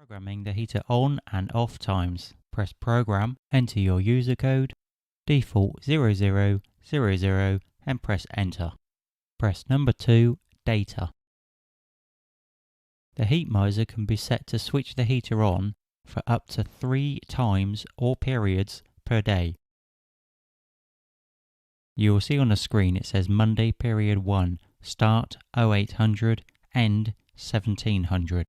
Programming the heater on and off times. Press Program, enter your user code, default 0000 and press Enter. Press number 2, Data. The Heatmiser can be set to switch the heater on for up to 3 times or periods per day. You will see on the screen it says Monday period 1, start 0800, end 1700.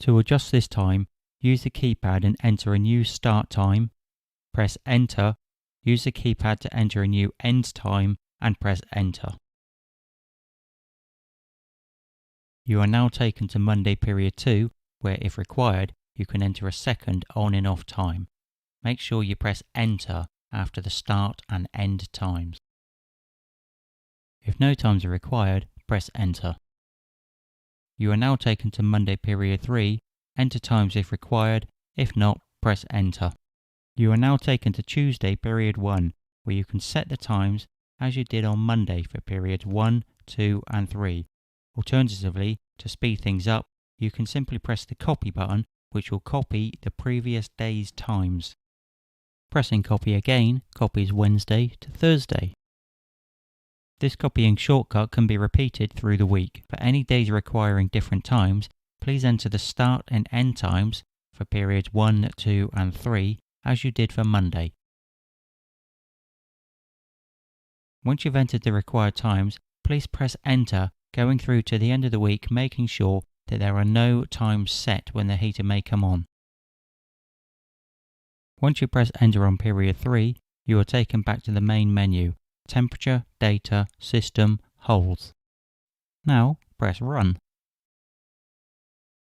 To adjust this time, use the keypad and enter a new start time. Press Enter, use the keypad to enter a new end time and press Enter. You are now taken to Monday period 2, where if required, you can enter a second on and off time. Make sure you press Enter after the start and end times. If no times are required, press Enter. You are now taken to Monday period 3, enter times if required, if not, press Enter. You are now taken to Tuesday period 1, where you can set the times as you did on Monday for periods 1, 2 and 3. Alternatively, to speed things up, you can simply press the copy button, which will copy the previous day's times. Pressing copy again copies Wednesday to Thursday. This copying shortcut can be repeated through the week. For any days requiring different times, please enter the start and end times for periods 1, 2 and 3 as you did for Monday. Once you've entered the required times, please press Enter, going through to the end of the week, making sure that there are no times set when the heater may come on. Once you press Enter on period 3, you are taken back to the main menu. Temperature, Data, System, Holds. Now press Run.